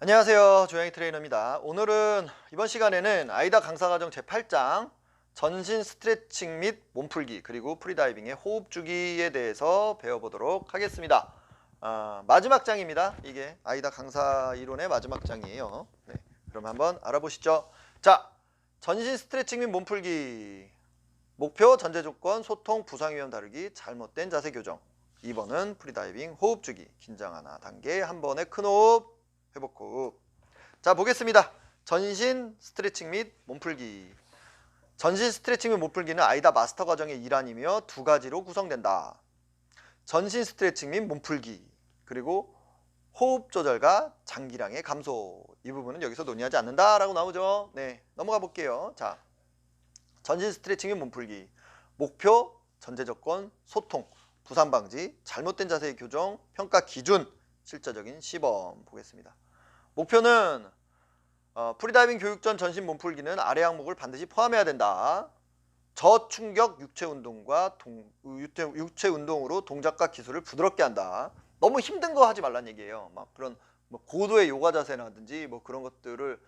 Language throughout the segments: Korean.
안녕하세요. 조양희 트레이너입니다. 오늘은 이번 시간에는 아이다 강사과정 제8장 전신 스트레칭 및 몸풀기 그리고 프리다이빙의 호흡주기에 대해서 배워보도록 하겠습니다. 마지막 장입니다. 이게 아이다 강사 이론의 마지막 장이에요. 네, 그럼 한번 알아보시죠. 자, 전신 스트레칭 및 몸풀기 목표, 전제 조건, 소통, 부상 위험 다루기, 잘못된 자세 교정. 2번은 프리다이빙 호흡주기, 긴장 하나 단계, 한 번에 큰 호흡, 회복 호흡. 자, 보겠습니다. 전신 스트레칭 및 몸풀기. 전신 스트레칭 및 몸풀기는 아이다 마스터 과정의 일환이며 두 가지로 구성된다. 전신 스트레칭 및 몸풀기 그리고 호흡 조절과 장기량의 감소. 이 부분은 여기서 논의하지 않는다라고 나오죠. 네, 넘어가 볼게요. 자, 전신 스트레칭 및 몸풀기 목표, 전제 조건, 소통, 부상 방지, 잘못된 자세의 교정, 평가 기준, 실제적인 시범 보겠습니다. 목표는 프리다이빙 교육 전 전신 몸풀기는 아래 항목을 반드시 포함해야 된다. 저충격 육체 운동과 육체 운동으로 동작과 기술을 부드럽게 한다. 너무 힘든 거 하지 말란 얘기예요. 막 그런 뭐 고도의 요가 자세라든지 뭐 그런 것들을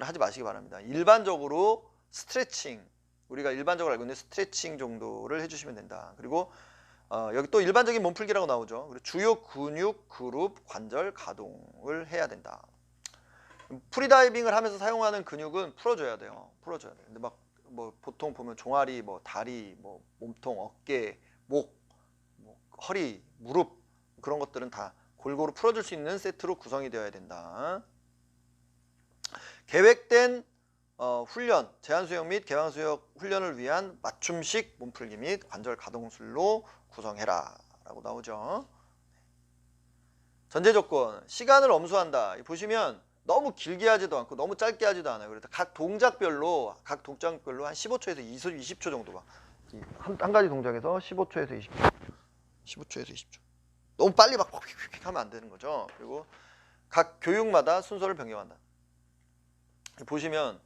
하지 마시기 바랍니다. 일반적으로 스트레칭, 우리가 일반적으로 알고 있는 스트레칭 정도를 해주시면 된다. 그리고 여기 또 일반적인 몸풀기라고 나오죠. 그리고 주요 근육, 그룹, 관절 가동을 해야 된다. 프리다이빙을 하면서 사용하는 근육은 풀어줘야 돼요. 풀어줘야 돼요. 근데 막 뭐 보통 보면 종아리, 뭐 다리, 뭐 몸통, 어깨, 목, 뭐 허리, 무릎 그런 것들은 다 골고루 풀어줄 수 있는 세트로 구성이 되어야 된다. 계획된 훈련, 제한수영 및 개방수영 훈련을 위한 맞춤식 몸풀기 및 관절 가동술로 구성해라 라고 나오죠. 전제 조건, 시간을 엄수한다. 보시면 너무 길게 하지도 않고 너무 짧게 하지도 않아요. 그래서 각 동작별로 한 15초에서 20초 정도만. 한 가지 동작에서 15초에서 20초. 15초에서 20초. 너무 빨리 막 휙휙휙 하면 안 되는 거죠. 그리고 각 교육마다 순서를 변경한다. 보시면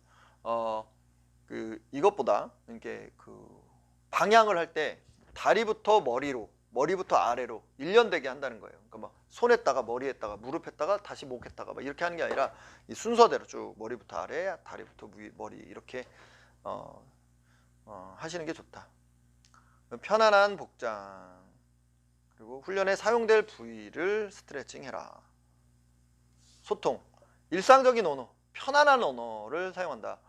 이것보다 이렇게 방향을 할 때 다리부터 머리부터 아래로 일련되게 한다는 거예요. 그러니까 막 손에다가 머리에다가 무릎에다가 다시 목에다가 막 이렇게 하는 게 아니라 이 순서대로 쭉 머리부터 아래, 다리부터 머리 이렇게 하시는 게 좋다. 편안한 복장 그리고 훈련에 사용될 부위를 스트레칭해라. 소통, 일상적인 언어, 편안한 언어를 사용한다.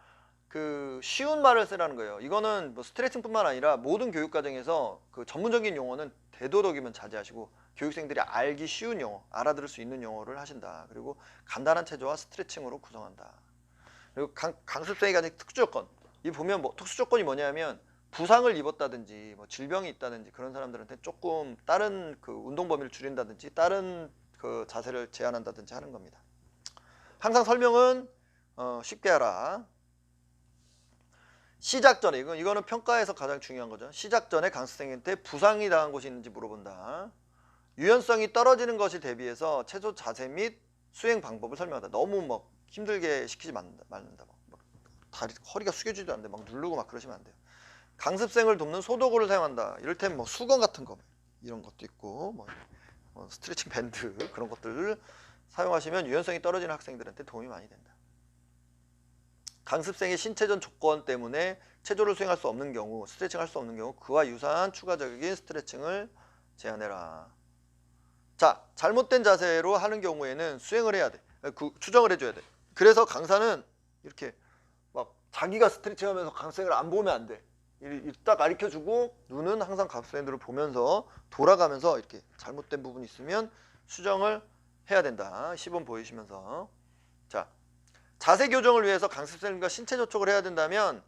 쉬운 말을 쓰라는 거예요. 이거는 뭐 스트레칭뿐만 아니라 모든 교육 과정에서 전문적인 용어는 되도록이면 자제하시고 교육생들이 알기 쉬운 용어, 알아들을 수 있는 용어를 하신다. 그리고 간단한 체조와 스트레칭으로 구성한다. 그리고 강습생이 가진 특수조건. 이 보면 뭐 특수조건이 뭐냐면 부상을 입었다든지 뭐 질병이 있다든지 그런 사람들한테 조금 다른 운동 범위를 줄인다든지 다른 자세를 제한한다든지 하는 겁니다. 항상 설명은 쉽게 하라. 시작 전에 이거는 평가에서 가장 중요한 거죠. 시작 전에 강습생한테 부상이 당한 곳이 있는지 물어본다. 유연성이 떨어지는 것을 대비해서 체조 자세 및 수행 방법을 설명한다. 너무 막 힘들게 시키지 말는다. 막 다리 허리가 숙여지도 않는데 막 누르고 막 그러시면 안 돼요. 강습생을 돕는 소도구를 사용한다. 이를테면 뭐 수건 같은 거 이런 것도 있고 뭐 스트레칭 밴드 그런 것들을 사용하시면 유연성이 떨어지는 학생들한테 도움이 많이 된다. 강습생의 신체전 조건 때문에 체조를 수행할 수 없는 경우, 스트레칭 할 수 없는 경우 그와 유사한 추가적인 스트레칭을 제한해라. 자, 잘못된 자세로 하는 경우에는 수행을 해야 돼. 추정을 해줘야 돼. 그래서 강사는 이렇게 막 자기가 스트레칭하면서 강습생을 안 보면 안 돼. 딱 가르쳐주고 눈은 항상 강습생들을 보면서 돌아가면서 이렇게 잘못된 부분이 있으면 수정을 해야 된다. 시범 보이시면서. 자, 자세 교정을 위해서 강습생과 신체 접촉을 해야 된다면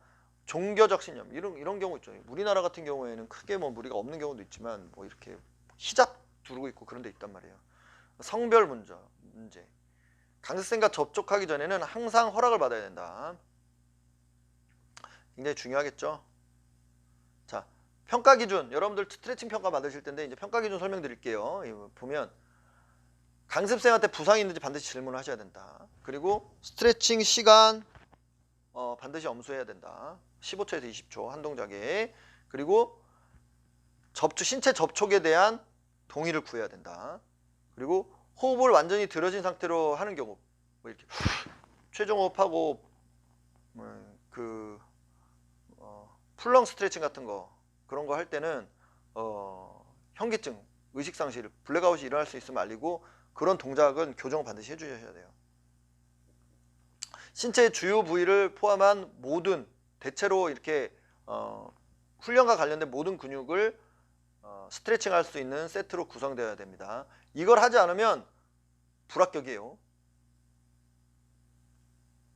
종교적 신념 이런 경우 있죠. 우리나라 같은 경우에는 크게 뭐 무리가 없는 경우도 있지만 뭐 이렇게 히잡 두르고 있고 그런 데 있단 말이에요. 성별 문제. 강습생과 접촉하기 전에는 항상 허락을 받아야 된다. 굉장히 중요하겠죠. 자, 평가 기준. 여러분들 스트레칭 평가 받으실 텐데 이제 평가 기준 설명드릴게요. 보면 강습생한테 부상이 있는지 반드시 질문을 하셔야 된다. 그리고 스트레칭 시간 반드시 엄수해야 된다. 15초에서 20초 한 동작에. 그리고 신체 접촉에 대한 동의를 구해야 된다. 그리고 호흡을 완전히 들어진 상태로 하는 경우 뭐 이렇게 최종 호흡하고 풀렁 스트레칭 같은 거 그런 거 할 때는 현기증, 의식상실, 블랙아웃이 일어날 수 있음을 알리고 그런 동작은 교정 반드시 해주셔야 돼요. 신체의 주요 부위를 포함한 모든 대체로 이렇게 훈련과 관련된 모든 근육을 스트레칭 할 수 있는 세트로 구성되어야 됩니다. 이걸 하지 않으면 불합격이에요.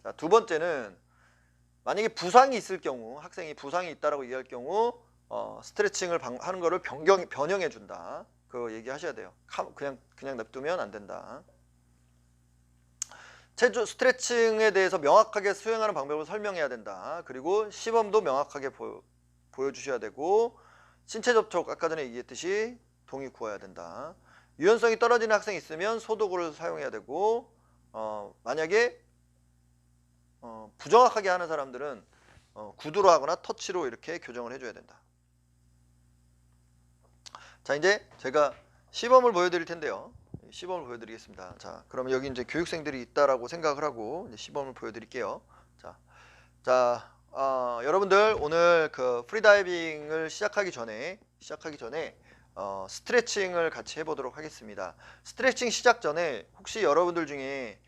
자, 두 번째는 만약에 부상이 있을 경우, 학생이 부상이 있다라고 이해할 경우 스트레칭을 하는 거를 변형해 준다. 그거 얘기하셔야 돼요. 그냥 냅두면 안 된다. 체조 스트레칭에 대해서 명확하게 수행하는 방법을 설명해야 된다. 그리고 시범도 명확하게 보여주셔야 되고 신체 접촉 아까 전에 얘기했듯이 동의 구해야 된다. 유연성이 떨어지는 학생이 있으면 소도구를 사용해야 되고 만약에 부정확하게 하는 사람들은 구두로 하거나 터치로 이렇게 교정을 해줘야 된다. 자, 이제 제가 시범을 보여드릴 텐데요. 시범을 보여드리겠습니다. 자, 그러면 여기 이제 교육생들이 있다라고 생각을 하고 이제 시범을 보여드릴게요. 자, 여러분들 오늘 그 프리다이빙을 시작하기 전에 스트레칭을 같이 해보도록 하겠습니다. 스트레칭 시작 전에 혹시 여러분들 중에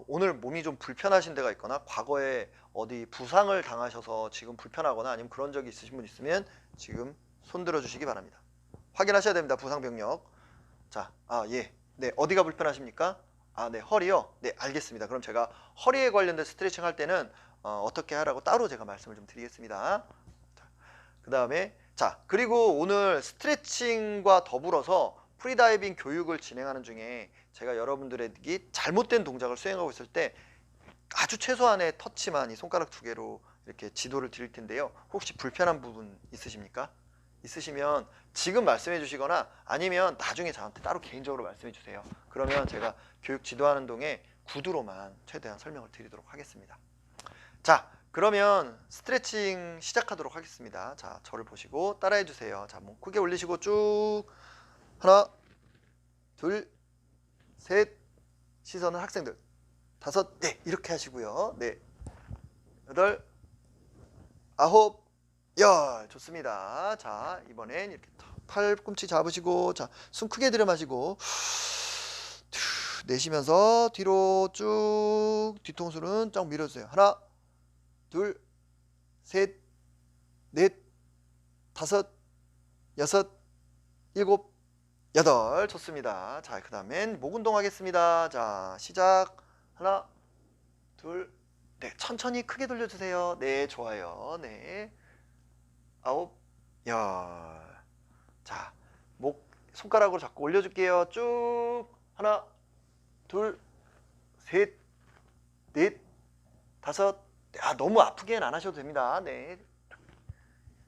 오늘 몸이 좀 불편하신 데가 있거나 과거에 어디 부상을 당하셔서 지금 불편하거나 아니면 그런 적이 있으신 분 있으면 지금 손 들어 주시기 바랍니다. 확인하셔야 됩니다. 부상 병력. 자, 예. 네, 어디가 불편하십니까? 네, 허리요? 네, 알겠습니다. 그럼 제가 허리에 관련된 스트레칭 할 때는 어떻게 하라고 따로 제가 말씀을 좀 드리겠습니다. 그 다음에 그리고 오늘 스트레칭과 더불어서 프리다이빙 교육을 진행하는 중에 제가 여러분들에게 잘못된 동작을 수행하고 있을 때 아주 최소한의 터치만 이 손가락 두 개로 이렇게 지도를 드릴 텐데요. 혹시 불편한 부분 있으십니까? 있으시면 지금 말씀해 주시거나 아니면 나중에 저한테 따로 개인적으로 말씀해 주세요. 그러면 제가 교육 지도하는 동에 구두로만 최대한 설명을 드리도록 하겠습니다. 자, 그러면 스트레칭 시작하도록 하겠습니다. 자, 저를 보시고 따라해 주세요. 자, 몸 크게 올리시고 쭉 하나, 둘, 셋, 시선은 학생들, 다섯, 네, 이렇게 하시고요. 네, 여덟, 아홉, 열. 좋습니다. 자, 이번엔 이렇게 팔꿈치 잡으시고, 자, 숨 크게 들여 마시고, 내쉬면서 뒤로 쭉 뒤통수는 쫙 밀어주세요. 하나, 둘, 셋, 넷, 다섯, 여섯, 일곱, 여덟. 좋습니다. 자, 그 다음엔 목 운동하겠습니다. 자, 시작. 하나, 둘, 네, 천천히 크게 돌려주세요. 네, 좋아요. 네, 아홉, 열. 자, 목 손가락으로 잡고 올려줄게요. 쭉 하나, 둘, 셋, 넷, 다섯. 너무 아프게는 안 하셔도 됩니다. 네.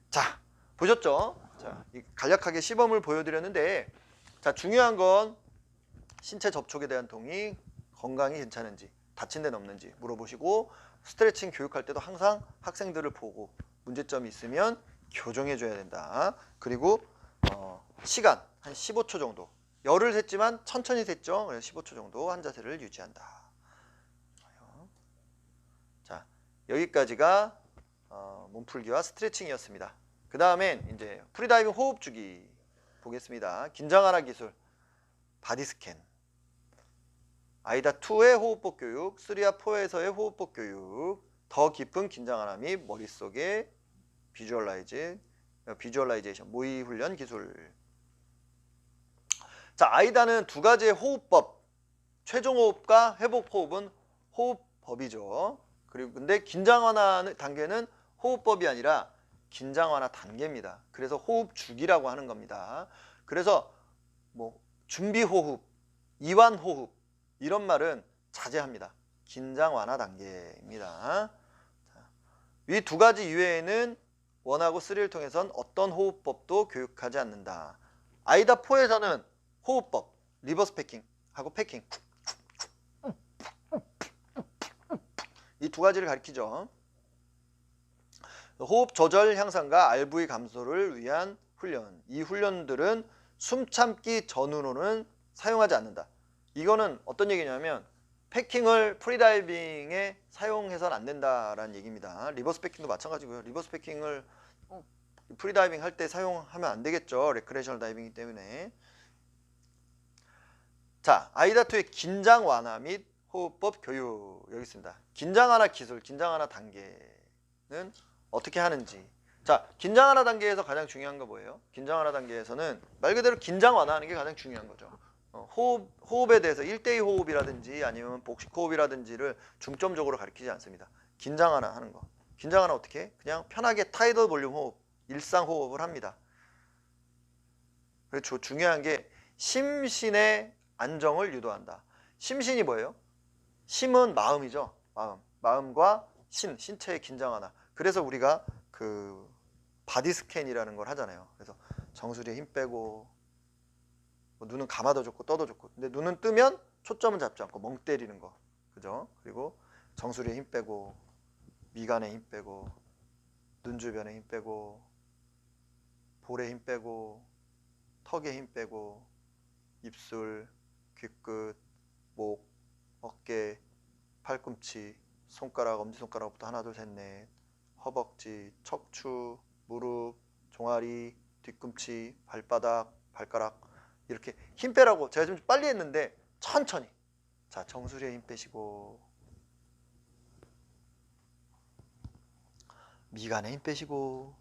자, 보셨죠? 자, 간략하게 시범을 보여드렸는데, 자, 중요한 건 신체 접촉에 대한 동의, 건강이 괜찮은지, 다친 데는 없는지 물어보시고, 스트레칭 교육할 때도 항상 학생들을 보고 문제점이 있으면 교정해 줘야 된다. 그리고 시간 한 15초 정도, 열을 셌지만 천천히 셌죠. 그래서 15초 정도 한 자세를 유지한다. 자, 여기까지가 몸풀기와 스트레칭이었습니다. 그 다음엔 이제 프리다이빙 호흡주기 보겠습니다. 긴장하라 기술, 바디스캔, 아이다2의 호흡법 교육, 3와 4에서의 호흡법 교육, 더 깊은 긴장하라 및 머릿속에 비주얼라이제이션, 모의 훈련 기술. 자, 아이다는 두 가지의 호흡법, 최종 호흡과 회복 호흡은 호흡법이죠. 그리고 근데 긴장 완화 단계는 호흡법이 아니라 긴장 완화 단계입니다. 그래서 호흡 주기라고 하는 겁니다. 그래서 뭐 준비 호흡, 이완 호흡 이런 말은 자제합니다. 긴장 완화 단계입니다. 이 두 가지 이외에는 1하고 3를 통해선 어떤 호흡법도 교육하지 않는다. 아이다 4에서는 호흡법, 리버스 패킹하고 패킹, 이 두 가지를 가리키죠. 호흡 조절 향상과 RV 감소를 위한 훈련. 이 훈련들은 숨 참기 전후로는 사용하지 않는다. 이거는 어떤 얘기냐면 패킹을 프리다이빙에 사용해서는 안 된다라는 얘기입니다. 리버스 패킹도 마찬가지고요. 리버스 패킹을 프리다이빙 할 때 사용하면 안 되겠죠. 레크레이셔널 다이빙이기 때문에. 자, 아이다2의 긴장 완화 및 호흡법 교육 여기 있습니다. 긴장 완화 기술, 긴장 완화 단계는 어떻게 하는지. 자, 긴장 완화 단계에서 가장 중요한 거 뭐예요? 긴장 완화 단계에서는 말 그대로 긴장 완화하는 게 가장 중요한 거죠. 호흡에 대해서 1대2 호흡이라든지 아니면 복식 호흡이라든지를 중점적으로 가리키지 않습니다. 긴장 완화하는 거. 긴장 완화 어떻게 해? 그냥 편하게 타이더 볼륨 호흡, 일상 호흡을 합니다. 그리고 중요한 게 심신의 안정을 유도한다. 심신이 뭐예요? 심은 마음이죠. 마음과 신체의 긴장 완화. 그래서 우리가 그 바디 스캔이라는 걸 하잖아요. 그래서 정수리에 힘 빼고 눈은 감아도 좋고 떠도 좋고. 근데 눈은 뜨면 초점은 잡지 않고 멍 때리는 거. 그죠? 그리고 정수리에 힘 빼고 미간에 힘 빼고 눈 주변에 힘 빼고 볼에 힘 빼고 턱에 힘 빼고 입술, 귓끝, 목, 어깨, 팔꿈치, 손가락, 엄지손가락부터 하나, 둘, 셋, 넷, 허벅지, 척추, 무릎, 종아리, 뒤꿈치, 발바닥, 발가락 이렇게 힘 빼라고 제가 좀 빨리 했는데 천천히. 자, 정수리에 힘 빼시고 미간에 힘 빼시고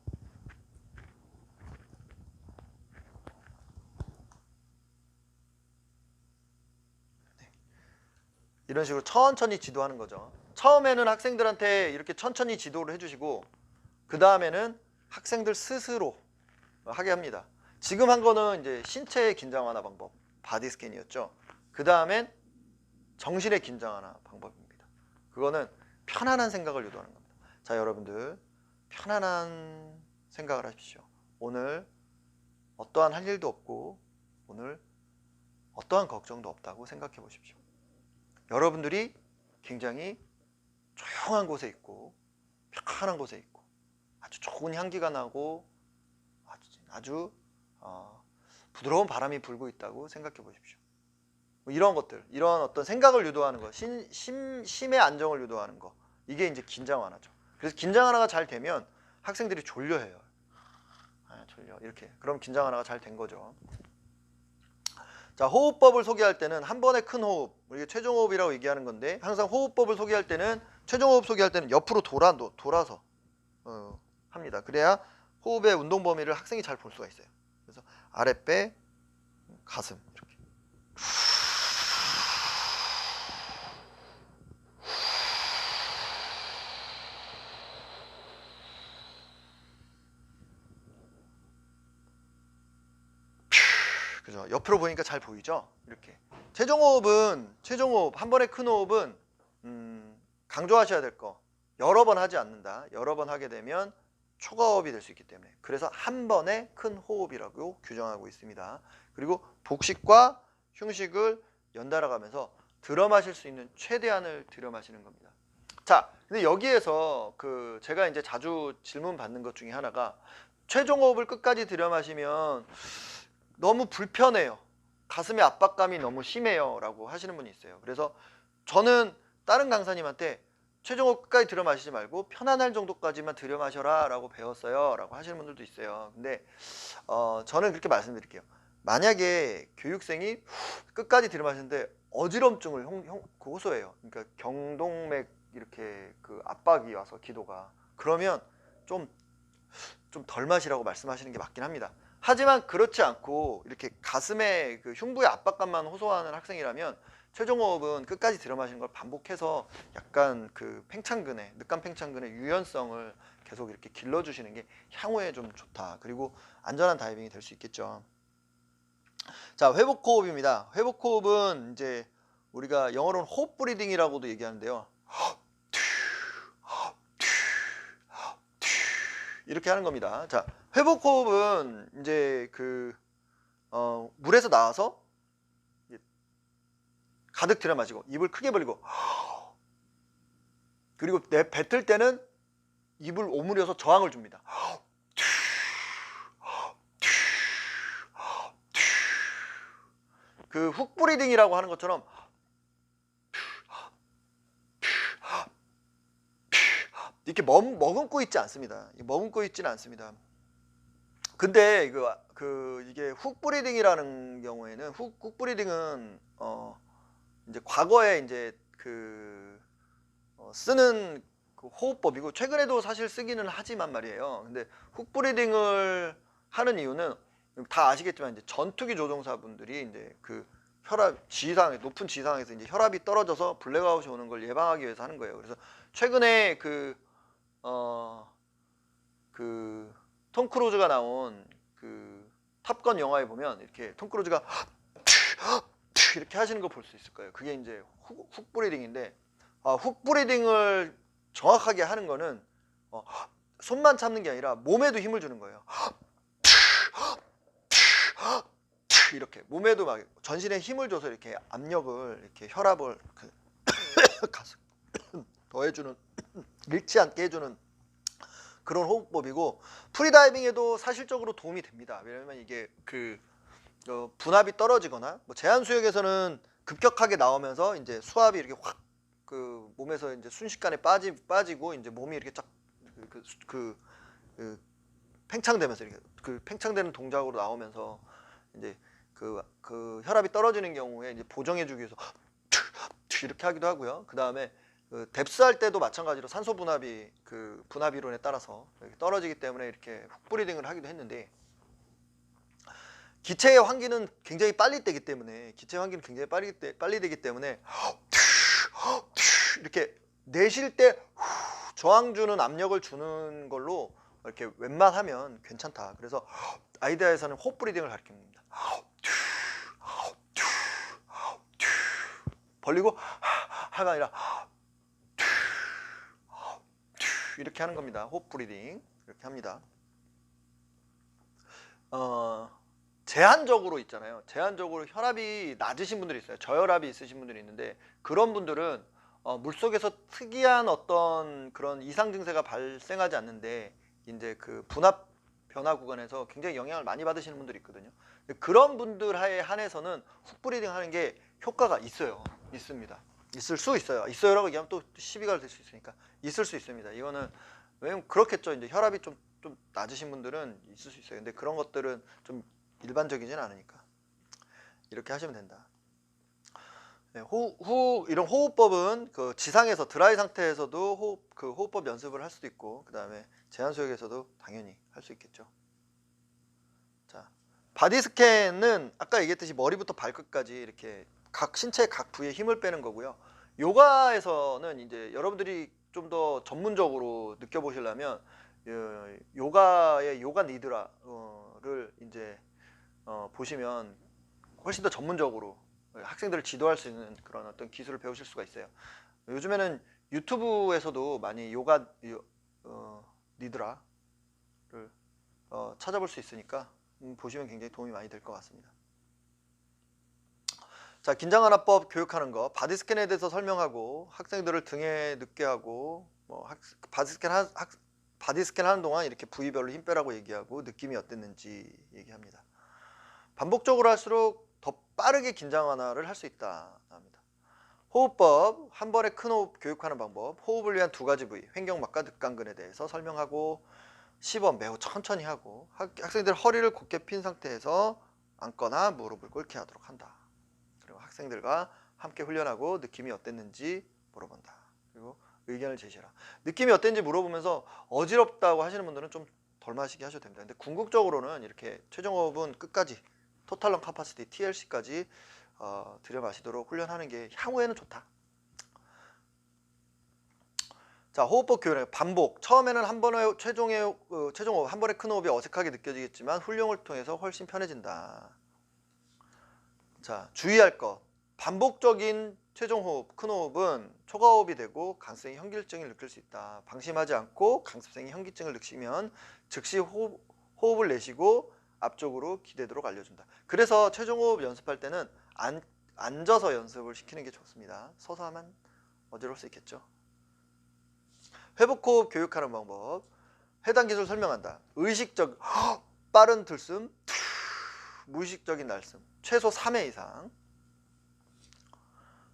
이런 식으로 천천히 지도하는 거죠. 처음에는 학생들한테 이렇게 천천히 지도를 해주시고 그 다음에는 학생들 스스로 하게 합니다. 지금 한 거는 이제 신체의 긴장 완화 방법, 바디 스캔이었죠. 그 다음엔 정신의 긴장 완화 방법입니다. 그거는 편안한 생각을 유도하는 겁니다. 자, 여러분들 편안한 생각을 하십시오. 오늘 어떠한 할 일도 없고 오늘 어떠한 걱정도 없다고 생각해 보십시오. 여러분들이 굉장히 조용한 곳에 있고 편안한 곳에 있고 아주 좋은 향기가 나고 아주 부드러운 바람이 불고 있다고 생각해 보십시오. 뭐 이런 것들, 이런 어떤 생각을 유도하는 거, 심의 안정을 유도하는 거, 이게 이제 긴장 완화죠. 그래서 긴장 완화가 잘 되면 학생들이 졸려해요. 졸려 이렇게. 그럼 긴장 완화가 잘 된 거죠. 자, 호흡법을 소개할 때는 한 번에 큰 호흡, 이게 최종 호흡이라고 얘기하는 건데 항상 호흡법을 소개할 때는 최종 호흡 소개할 때는 옆으로 돌아서 합니다. 그래야 호흡의 운동 범위를 학생이 잘 볼 수가 있어요. 그래서 아랫배, 가슴 이렇게. 그죠? 옆으로 보니까 잘 보이죠? 이렇게. 최종 호흡 한 번에 큰 호흡은 강조하셔야 될 거. 여러 번 하지 않는다. 여러 번 하게 되면 초과호흡이 될 수 있기 때문에. 그래서 한 번에 큰 호흡이라고 규정하고 있습니다. 그리고 복식과 흉식을 연달아 가면서 들어 마실 수 있는 최대한을 들여 마시는 겁니다. 자, 근데 여기에서 제가 이제 자주 질문 받는 것 중에 하나가 최종 호흡을 끝까지 들여 마시면 너무 불편해요. 가슴의 압박감이 너무 심해요. 라고 하시는 분이 있어요. 그래서 저는 다른 강사님한테 최종 호흡 끝까지 들여 마시지 말고 편안할 정도까지만 들여 마셔라 라고 배웠어요. 라고 하시는 분들도 있어요. 근데 저는 그렇게 말씀드릴게요. 만약에 교육생이 끝까지 들여 마시는데 어지럼증을 호소해요. 그러니까 경동맥 이렇게 압박이 와서 기도가. 그러면 좀 덜 마시라고 말씀하시는 게 맞긴 합니다. 하지만 그렇지 않고 이렇게 가슴에 흉부의 압박감만 호소하는 학생이라면 최종 호흡은 끝까지 들여 마시는 걸 반복해서 약간 팽창근의 늦감 팽창근의 유연성을 계속 이렇게 길러주시는 게 향후에 좀 좋다. 그리고 안전한 다이빙이 될 수 있겠죠. 자, 회복 호흡입니다. 회복 호흡은 이제 우리가 영어로는 호흡 브리딩이라고도 얘기하는데요. 이렇게 하는 겁니다. 자, 회복 호흡은 이제 물에서 나와서 가득 들여 마시고 입을 크게 벌리고 그리고 뱉을 때는 입을 오므려서 저항을 줍니다. 훅 브리딩이라고 하는 것처럼 이렇게 머금고 있지 않습니다. 머금고 있지는 않습니다. 근데 이게 훅 브리딩이라는 경우에는 훅 브리딩은 이제 과거에 이제 쓰는 그 호흡법이고 최근에도 사실 쓰기는 하지만 말이에요. 근데 훅 브리딩을 하는 이유는 다 아시겠지만 이제 전투기 조종사분들이 이제 그 혈압 지상 높은 지상에서 이제 혈압이 떨어져서 블랙아웃이 오는 걸 예방하기 위해서 하는 거예요. 그래서 최근에 톰 크루즈가 나온 그 탑건 영화에 보면 이렇게 톰 크루즈가 이렇게 하시는 거 볼 수 있을 거예요. 그게 이제 훅 브리딩인데, 훅 브리딩을 정확하게 하는 거는 손만 참는 게 아니라 몸에도 힘을 주는 거예요. 이렇게 몸에도 막 전신에 힘을 줘서 이렇게 압력을 이렇게 혈압을 가슴 더해주는 잃지 않게 해주는 그런 호흡법이고, 프리다이빙에도 사실적으로 도움이 됩니다. 왜냐면 이게 분압이 떨어지거나 뭐 제한 수역에서는 급격하게 나오면서 이제 수압이 이렇게 확 몸에서 이제 순식간에 빠지고 이제 몸이 이렇게 쫙 팽창되면서 이렇게 팽창되는 동작으로 나오면서 이제 혈압이 떨어지는 경우에 이제 보정해주기 위해서 이렇게 하기도 하고요. 그 다음에 뎁스할 때도 마찬가지로 산소 분압이 분압 이론에 따라서 이렇게 떨어지기 때문에 이렇게 훅 브리딩을 하기도 했는데, 기체의 환기는 굉장히 빨리 되기 때문에 빨리 되기 때문에 이렇게 내쉴 때 저항 주는 압력을 주는 걸로 이렇게 웬만하면 괜찮다. 그래서 아이디아에서는 호흡 브리딩을 가르칩니다. 벌리고 하가 아니라 이렇게 하는 겁니다. 호흡 브리딩 이렇게 합니다. 제한적으로 있잖아요. 제한적으로 혈압이 낮으신 분들이 있어요. 저혈압이 있으신 분들이 있는데, 그런 분들은 물속에서 특이한 어떤 그런 이상 증세가 발생하지 않는데 이제 분압 변화 구간에서 굉장히 영향을 많이 받으시는 분들이 있거든요. 그런 분들에 한해서는 훅 브리딩 하는 게 효과가 있습니다. 있을 수 있어요. 있어요라고 얘기하면 또 시비가 될 수 있으니까 있을 수 있습니다. 이거는 왜냐면 그렇겠죠. 이제 혈압이 좀 낮으신 분들은 있을 수 있어요. 근데 그런 것들은 좀 일반적이진 않으니까 이렇게 하시면 된다. 네, 이런 호흡법은 지상에서 드라이 상태에서도 호흡법 연습을 할 수도 있고, 그 다음에 제한 수역에서도 당연히 할 수 있겠죠. 자, 바디 스캔은 아까 얘기했듯이 머리부터 발끝까지 이렇게 신체 각 부위에 힘을 빼는 거고요. 요가에서는 이제 여러분들이 좀 더 전문적으로 느껴보시려면 요가의 요가 니드라를 이제 보시면 훨씬 더 전문적으로 학생들을 지도할 수 있는 그런 어떤 기술을 배우실 수가 있어요. 요즘에는 유튜브에서도 많이 요가 니드라를 찾아볼 수 있으니까 보시면 굉장히 도움이 많이 될 것 같습니다. 자, 긴장완화법 교육하는 거, 바디 스캔에 대해서 설명하고 학생들을 등에 눕게 하고 바디 스캔 하는 동안 이렇게 부위별로 힘 빼라고 얘기하고 느낌이 어땠는지 얘기합니다. 반복적으로 할수록 더 빠르게 긴장 완화를 할 수 있다 합니다. 호흡법, 한 번에 큰 호흡 교육하는 방법, 호흡을 위한 두 가지 부위, 횡격막과 늑강근에 대해서 설명하고, 시범 매우 천천히 하고, 학생들 허리를 곧게 핀 상태에서 앉거나 무릎을 꿇게 하도록 한다. 그리고 학생들과 함께 훈련하고 느낌이 어땠는지 물어본다. 그리고 의견을 제시해라. 느낌이 어땠는지 물어보면서 어지럽다고 하시는 분들은 좀 덜 마시게 하셔도 됩니다. 근데 궁극적으로는 이렇게 최종호흡은 끝까지 토탈 런 카파시티 TLC까지 들여 마시도록 훈련하는 게 향후에는 좋다. 자, 호흡법 교육 반복. 처음에는 한 번의 최종호흡, 한 번의 큰 호흡이 어색하게 느껴지겠지만 훈련을 통해서 훨씬 편해진다. 자, 주의할 것. 반복적인 최종호흡, 큰 호흡은 초과호흡이 되고 강습생이 현기증을 느낄 수 있다. 방심하지 않고 강습생이 현기증을 느끼면 즉시 호흡을 내쉬고 앞쪽으로 기대도록 알려준다. 그래서 최종호흡 연습할 때는 앉아서 연습을 시키는 게 좋습니다. 서서 하면 어지러울 수 있겠죠. 회복호흡 교육하는 방법. 해당 기술 설명한다. 의식적 빠른 들숨, 무의식적인 날숨, 최소 3회 이상.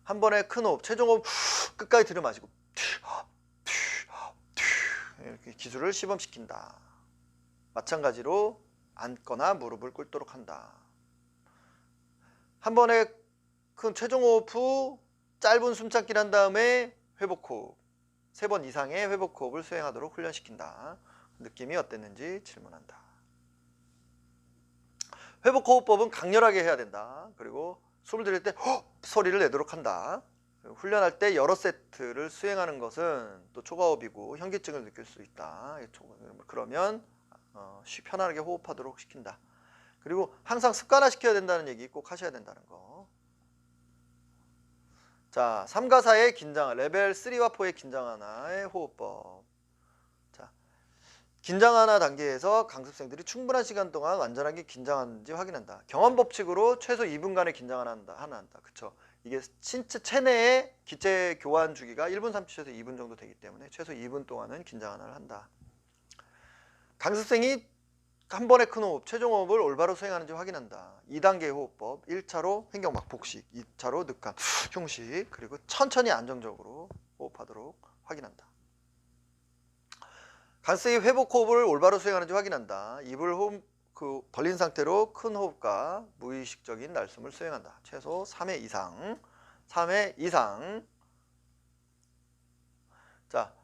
한 번에 큰 호흡, 최종호흡 끝까지 들여 마시고 이렇게 기술을 시범시킨다. 마찬가지로 앉거나 무릎을 꿇도록 한다. 한 번에 큰 최종 호흡 후 짧은 숨참기를 한 다음에 회복 호흡, 3번 이상의 회복 호흡을 수행하도록 훈련시킨다. 느낌이 어땠는지 질문한다. 회복 호흡법은 강렬하게 해야 된다. 그리고 숨을 들일 때 소리를 내도록 한다. 훈련할 때 여러 세트를 수행하는 것은 또 초과호흡이고 현기증을 느낄 수 있다. 그러면 편안하게 호흡하도록 시킨다. 그리고 항상 습관화시켜야 된다는 얘기 꼭 하셔야 된다는 거. 자, 3과 4의 긴장, 레벨 3와 4의 긴장 하나의 호흡법. 자, 긴장 하나 단계에서 강습생들이 충분한 시간 동안 완전하게 긴장하는지 확인한다. 경험 법칙으로 최소 2분간의 긴장을 한다. 그쵸? 이게 신체 체내의 기체 교환 주기가 1분 30초에서 2분 정도 되기 때문에 최소 2분 동안은 긴장 하나를 한다. 강습생이 한 번의 큰 호흡, 최종 호흡을 올바로 수행하는지 확인한다. 2단계 호흡법, 1차로 횡격막 복식, 2차로 늑간, 흉식, 그리고 천천히 안정적으로 호흡하도록 확인한다. 강습생이 회복 호흡을 올바로 수행하는지 확인한다. 입을 벌린 상태로 큰 호흡과 무의식적인 날숨을 수행한다. 최소 3회 이상. 3회 이상. 자,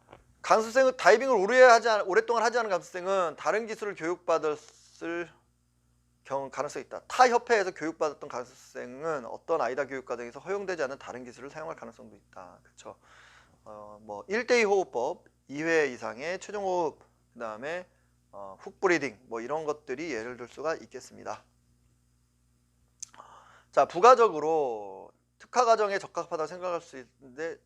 강습생은 다이빙을 오랫동안 하지 않은 강습생은 다른 기술을 교육받았을 가능성이 있다. 타 협회에서 교육받았던 강습생은 어떤 아이다 교육 과정에서 허용되지 않은 다른 기술을 사용할 가능성도 있다. 그렇죠? 1대2 호흡법, 2회 이상의 최종 호흡, 그 다음에 훅 브리딩 이런 것들이 예를 들 수가 있겠습니다. 자, 부가적으로 특화 과정에 적합하다고 생각할 수 있는데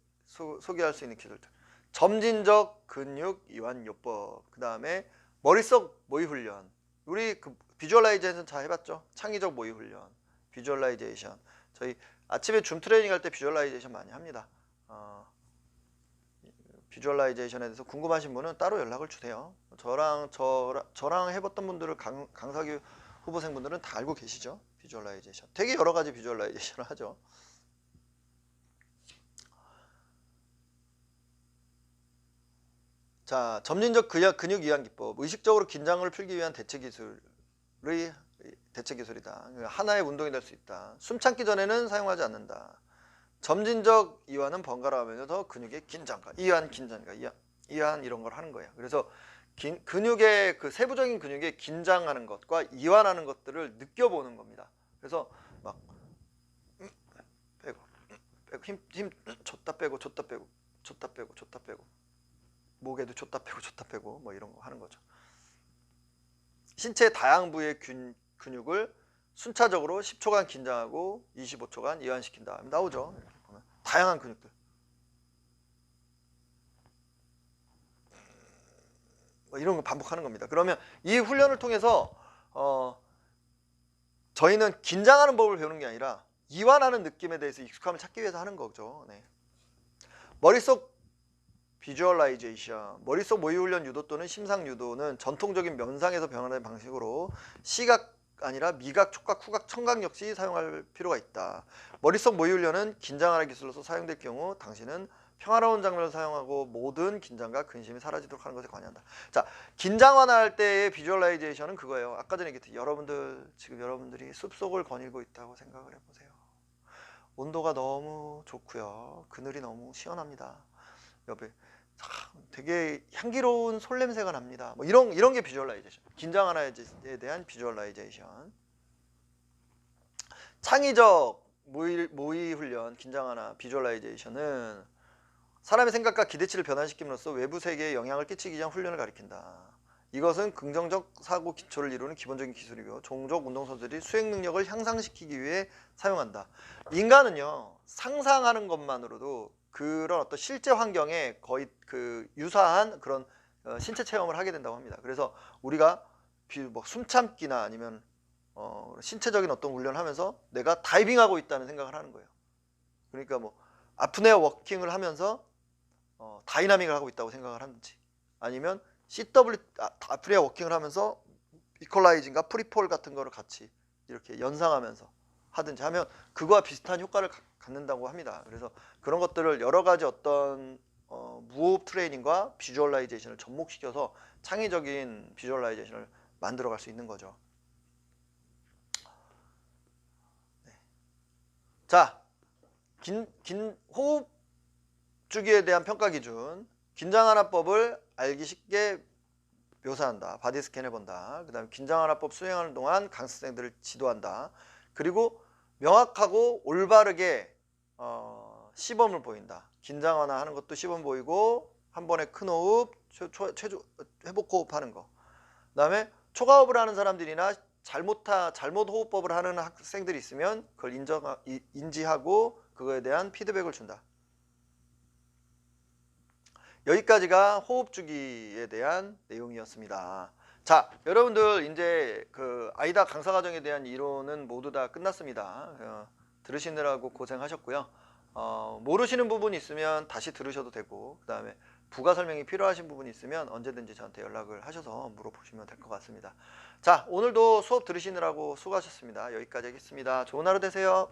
소개할 수 있는 기술들. 점진적 근육 이완 요법, 그 다음에 머릿속 모의 훈련. 우리 비주얼라이제이션 잘 해봤죠? 창의적 모의 훈련, 비주얼라이제이션. 저희 아침에 줌 트레이닝 할 때 비주얼라이제이션 많이 합니다. 비주얼라이제이션에 대해서 궁금하신 분은 따로 연락을 주세요. 저랑 해봤던 분들을 강사교 후보생분들은 다 알고 계시죠? 비주얼라이제이션. 되게 여러 가지 비주얼라이제이션을 하죠. 자, 점진적 근육 이완 기법. 의식적으로 긴장을 풀기 위한 대체 기술이다. 하나의 운동이 될 수 있다. 숨 참기 전에는 사용하지 않는다. 점진적 이완은 번갈아 가면서 근육의 긴장과 이완, 긴장과 이완 이런 걸 하는 거예요. 그래서 근육의 세부적인 근육의 긴장하는 것과 이완하는 것들을 느껴보는 겁니다. 그래서 막 빼고 힘 줬다 빼고 목에도 줬다 빼고 이런 거 하는 거죠. 신체 다양한 부위의 근육을 순차적으로 10초간 긴장하고 25초간 이완시킨다. 나오죠. 이렇게 보면 다양한 근육들. 이런 거 반복하는 겁니다. 그러면 이 훈련을 통해서 저희는 긴장하는 법을 배우는 게 아니라 이완하는 느낌에 대해서 익숙함을 찾기 위해서 하는 거죠. 네. 머릿속 비주얼라이제이션, 머릿속 모의훈련 유도 또는 심상 유도는 전통적인 명상에서 변화된 방식으로 시각 아니라 미각, 촉각, 후각, 청각 역시 사용할 필요가 있다. 머릿속 모의훈련은 긴장하는 기술로서 사용될 경우 당신은 평화로운 장면을 사용하고 모든 긴장과 근심이 사라지도록 하는 것에 관여한다. 자, 긴장 완화할 때의 비주얼라이제이션은 그거예요. 아까 전에 얘기했듯이 여러분들이 숲속을 거닐고 있다고 생각을 해보세요. 온도가 너무 좋고요. 그늘이 너무 시원합니다. 옆에 되게 향기로운 솔 냄새가 납니다. 이런 게 비주얼라이제이션. 긴장 완화에 대한 비주얼라이제이션. 창의적 모의 훈련, 긴장 완화, 비주얼라이제이션은 사람의 생각과 기대치를 변화시킴으로써 외부 세계에 영향을 끼치기 위한 훈련을 가리킨다. 이것은 긍정적 사고 기초를 이루는 기본적인 기술이고 종족 운동선수들이 수행 능력을 향상시키기 위해 사용한다. 인간은요, 상상하는 것만으로도 그런 어떤 실제 환경에 거의 유사한 그런 신체 체험을 하게 된다고 합니다. 그래서 우리가 숨참기나 아니면 신체적인 어떤 훈련을 하면서 내가 다이빙하고 있다는 생각을 하는 거예요. 그러니까 아프네어 워킹을 하면서 다이나믹을 하고 있다고 생각을 하는지, 아니면 아프네어 워킹을 하면서 이퀄라이징과 프리폴 같은 거를 같이 이렇게 연상하면서 하든지 하면 그거와 비슷한 효과를 갖는다고 합니다. 그래서 그런 것들을 여러 가지 어떤 무호흡 트레이닝 프로그래밍과 비주얼라이제이션을 접목시켜서 창의적인 비주얼라이제이션을 만들어갈 수 있는 거죠. 네. 자, 호흡 주기에 대한 평가 기준. 긴장하나법을 알기 쉽게 묘사한다. 바디 스캔해본다. 그 다음에 긴장하나법 수행하는 동안 강습생들을 지도한다. 그리고 명확하고 올바르게 시범을 보인다. 긴장 완화 하는 것도 시범 보이고 한 번에 큰 호흡, 회복 호흡 하는 거. 그 다음에 초과호흡을 하는 사람들이나 잘못 호흡법을 하는 학생들이 있으면 그걸 인지하고 그거에 대한 피드백을 준다. 여기까지가 호흡 주기에 대한 내용이었습니다. 자, 여러분들 이제 그 아이다 강사 과정에 대한 이론은 모두 다 끝났습니다. 들으시느라고 고생하셨고요. 모르시는 부분이 있으면 다시 들으셔도 되고, 그 다음에 부가 설명이 필요하신 부분이 있으면 언제든지 저한테 연락을 하셔서 물어보시면 될 것 같습니다. 자, 오늘도 수업 들으시느라고 수고하셨습니다. 여기까지 하겠습니다. 좋은 하루 되세요.